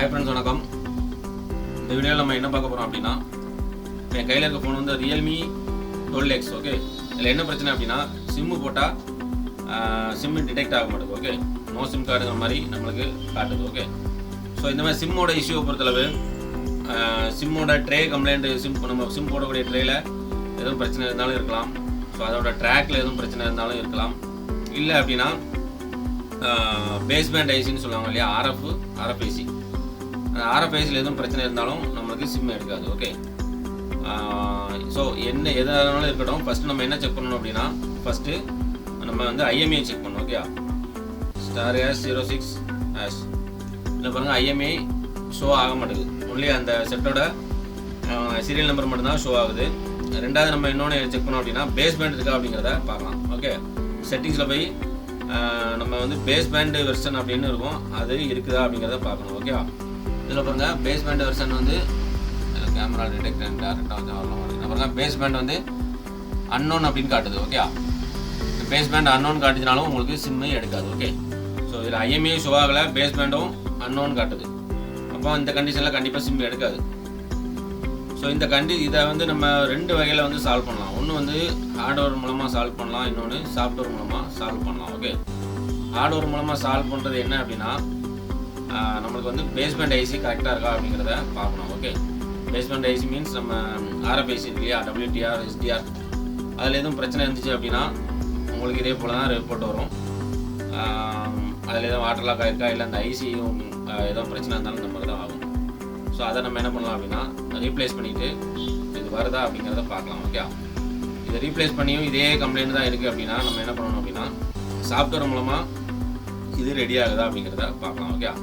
Hi friends, வணக்கம். இந்த வீடியோவில் நம்ம என்ன பார்க்க போகிறோம் அப்படின்னா, என் கையில் இருக்க ஃபோன் வந்து ரியல்மி 12X. ஓகே, இதில் என்ன பிரச்சனை அப்படின்னா, சிம்மு போட்டால் சிம்மு டிடெக்ட் ஆக மாட்டேங்குது. ஓகே, நோ சிம் கார்டுங்கிற மாதிரி நம்மளுக்கு காட்டுது. ஓகே, ஸோ இந்த மாதிரி சிம்மோட இஷ்யூவை பொறுத்தளவு சிம்மோட ட்ரே கம்ப்ளைண்ட், நம்ம சிம் போடக்கூடிய ட்ரேயில் எதுவும் பிரச்சனை இருந்தாலும் இருக்கலாம். ஸோ அதோட ட்ராக்கில் எதுவும் பிரச்சனை இருந்தாலும் இருக்கலாம். இல்லை அப்படின்னா பேஸ்பேண்ட் ஐசின்னு சொல்லுவாங்க இல்லையா, RFIC. அந்த RFICயில் எதுவும் பிரச்சனை இருந்தாலும் நம்மளுக்கு சிம் எடுக்காது. ஓகே, ஸோ எதானாலும் இருக்கட்டும், ஃபஸ்ட்டு நம்ம என்ன செக் பண்ணணும் அப்படின்னா, ஃபஸ்ட்டு நம்ம வந்து IMEI செக் பண்ணணும். ஓகே, *#06# இதில் பாருங்கள், IMEI ஷோ ஆக மாட்டேங்குது. ஒன்லி அந்த செட்டோட சீரியல் நம்பர் மட்டும்தான் ஷோ ஆகுது. ரெண்டாவது நம்ம இன்னொன்று செக் பண்ணோம் அப்படின்னா, பேஸ்பேண்ட் இருக்கா அப்படிங்கிறத பார்க்கலாம். ஓகே, செட்டிங்ஸில் போய் நம்ம வந்து பேஸ்பேண்ட் வெர்ஷன் அப்படின்னு இருக்கும், அது இருக்குதா அப்படிங்கிறத பார்க்கணும். ஓகேவா, இதில் பாருங்கள், பேஸ்பேண்ட் வெர்ஷன் வந்து கேமரா டிடெக்ட் டேரெக்டாக வந்து வரலாம் அப்படின்னா பாருங்கள், பேஸ்பேண்ட் வந்து அன்னோன் அப்படின்னு காட்டுது. ஓகே, பேஸ்பேண்ட் அன்னோன் காட்டுச்சுனாலும் உங்களுக்கு சிம்மு எடுக்காது. ஓகே, ஸோ இதில் IMEI ஷோ ஆகலை, பேஸ்பேண்டும் அன்னோன் காட்டுது. அப்போ இந்த கண்டிஷனில் கண்டிப்பாக சிம் எடுக்காது. ஸோ இதை வந்து நம்ம ரெண்டு வகையில் வந்து சால்வ் பண்ணலாம். ஒன்று வந்து ஹார்ட்வேர் மூலமாக சால்வ் பண்ணலாம், இன்னொன்று சாஃப்ட்வேர் மூலமாக சால்வ் பண்ணலாம். ஓகே, ஹார்ட்வேர் மூலமாக சால்வ் பண்ணுறது என்ன அப்படின்னா, நம்மளுக்கு வந்து பேஸ்பேண்ட் ஐசி கரெக்டாக இருக்கா அப்படிங்கிறத பார்க்கணும். ஓகே, பேஸ்பேண்ட் ஐசி மீன்ஸ் நம்ம RFIC இருக்கு இல்லையா, WTR, SDR, அதில் எதுவும் பிரச்சனை இருந்துச்சு அப்படின்னா உங்களுக்கு இதே போல் தான் ரிப்போர்ட் வரும். அதில் எதுவும் வாட்டர் லாக் ஆகிருக்கா, இல்லை அந்த ஐசியும் எதுவும் பிரச்சனை இருந்தாலும் இந்த மாதிரி தான் ஆகும். ஸோ அதை நம்ம என்ன பண்ணலாம் அப்படின்னா, ரீப்ளேஸ் பண்ணிவிட்டு இது வருதா அப்படிங்கிறத பார்க்கலாம். ஓகே, இதை ரீப்ளேஸ் பண்ணியும் இதே கம்ப்ளைண்ட் தான் இருக்குது அப்படின்னா நம்ம என்ன பண்ணணும் அப்படின்னா, சாஃப்ட்வேர் மூலமாக இது ரெடி ஆகுதா அப்படிங்கிறத பார்க்கலாம்.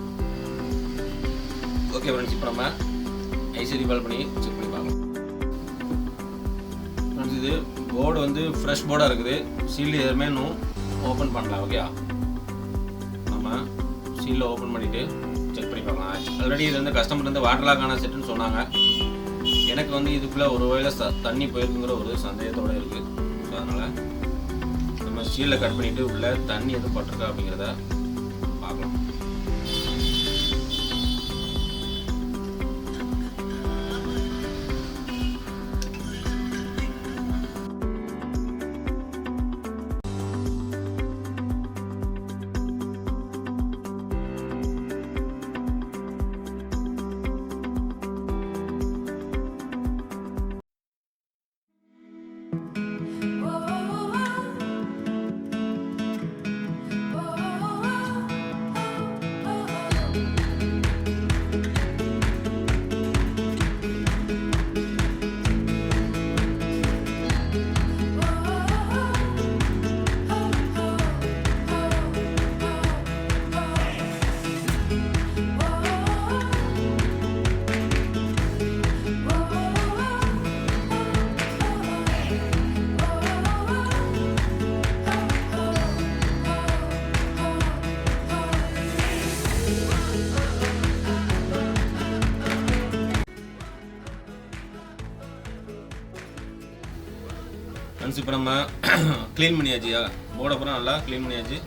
ஓகே ஃப்ரெண்ட்ஸ், இப்போ நம்ம ஐசி ரீபால் பண்ணி செக் பண்ணி பார்க்கலாம். ஃப்ரெண்ட்ஸ், இது போர்டு வந்து ஃப்ரெஷ் போர்டாக இருக்குது, சீல் எதுவுமே இன்னும் ஓப்பன் பண்ணலாம். ஓகே, நம்ம சீலில் ஓப்பன் பண்ணிவிட்டு செக் பண்ணி பார்க்கலாம். ஆல்ரெடி இது வந்து கஸ்டமர் வந்து வாட்டர் லாக்கான செட்டுன்னு சொன்னாங்க. எனக்கு வந்து இதுக்குள்ளே ஒரு வேளை தண்ணி போயிருக்குங்கிற ஒரு சந்தேகத்தோடு இருக்குது. ஸோ அதனால் நம்ம சீலில் கட் பண்ணிவிட்டு உள்ளே தண்ணி எதுவும் பட்டிருக்கா அப்படிங்கிறத பார்க்கலாம். இப்போ நம்ம க்ளீன் பண்ணியாச்சு, போர்டு அப்புறம் நல்லா க்ளீன் பண்ணியாச்சு.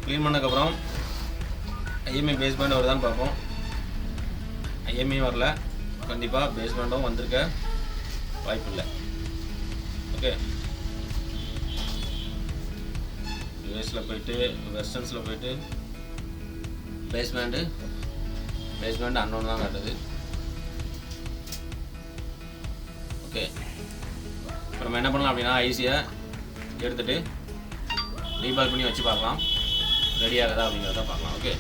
க்ளீன் பண்ணதுக்கப்புறம் IMEI பேஸ்பேண்ட் வருதான்னு பார்ப்போம். IMEI வரல, கண்டிப்பாக பேஸ்பேண்டும் வந்திருக்க வாய்ப்பு இல்லை. ஓகே, யூஎஸில் போயிட்டு வெர்ஷன்ஸில் போயிட்டு பேஸ்பேண்ட் அன்னோன் தான் காட்டுது. ஓகே, இப்போ நம்ம என்ன பண்ணலாம் அப்படின்னா, ஐசியை எடுத்துகிட்டு ரீபால் பண்ணி வச்சு பார்க்கலாம், ரெடி ஆகுதா அப்படிங்கிறத பார்க்கலாம். ஓகே,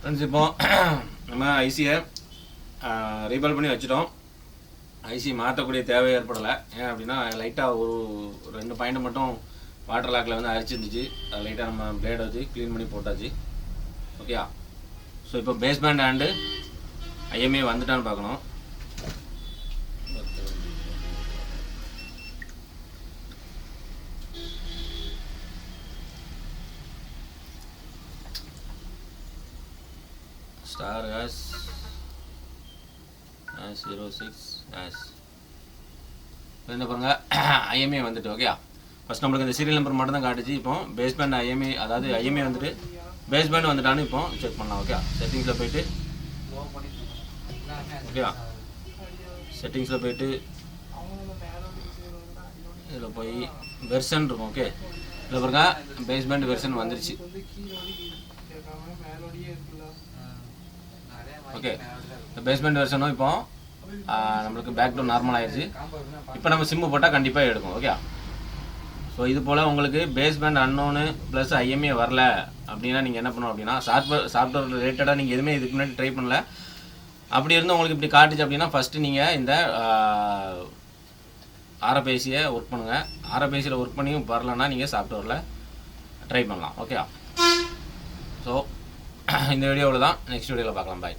ஃப்ரெண்ட்ஸ் இப்போ நம்ம ஐசியை ரீபால் பண்ணி வச்சுட்டோம். ஐசி மாற்றக்கூடிய தேவை ஏற்படலை. ஏன் அப்படின்னா லைட்டாக ஒரு 2 பாயிண்ட் மட்டும் வாட்டர் லாக்கில் வந்து அரிச்சிருந்துச்சு. அதை லைட்டாக நம்ம பிளேடை வச்சு க்ளீன் பண்ணி போட்டாச்சு. ஓகேயா? ஸோ இப்போ பேஸ்பேண்ட் அண்டு ஐஎம்ஏ வந்துட்டான்னு பார்க்கணும். ஸ்டார் ஹேஸ் 06 ஹேஸ் என்ன பாருங்க, ஐஎம்ஏ வந்துட்டு. ஓகே, ஃபஸ்ட் நம்மளுக்கு இந்த சீரியல் நம்பர் மட்டும் தான் காட்டுச்சு. இப்போ பேஸ்பேண்ட் ஐஎம்ஏ, அதாவது ஐஎம்ஏ வந்துட்டு பேஸ்பேண்ட் வந்துட்டான்னு இப்போ செக் பண்ணலாம். ஓகே, செட்டிங்ஸில் போயிட்டு ஓகே செட்டிங்ஸில் போயிட்டு இதில் போய் வெர்ஷன் இருக்கும். ஓகே, இதில் பாருங்க பேஸ்பேண்ட் வெர்ஷன் வந்துருச்சு. ஓகே, இந்த பேஸ்பேண்ட் வெர்ஷனும் இப்போ நம்மளுக்கு பேக் டு நார்மல் ஆயிடுச்சு. இப்போ நம்ம சிம்மு போட்டால் கண்டிப்பாக எடுக்கும். ஓகே, ஸோ இது போல் உங்களுக்கு பேஸ்பேண்ட் அன்னோனு ப்ளஸ் ஐஎம்ஏ வரல அப்படின்னா நீங்கள் என்ன பண்ணணும் அப்படின்னா, சாஃப்ட்வேர் ரிலேட்டடாக நீங்கள் எதுவுமே இதுக்கு முன்னாடி ட்ரை பண்ணல, அப்படி இருந்து உங்களுக்கு இப்படி காட்டுச்சு அப்படின்னா ஃபஸ்ட்டு நீங்கள் இந்த ஆர்எஃப்ஐசியை ஒர்க் பண்ணுங்கள். ஆர்எஃப்ஐசியில் ஒர்க் பண்ணியும் வரலன்னா நீங்கள் சாஃப்ட்வேரில் ட்ரை பண்ணலாம். ஓகே, ஸோ இந்த வீடியோவில் தான், நெக்ஸ்ட் வீடியோவில் பார்க்கலாம். பாய்.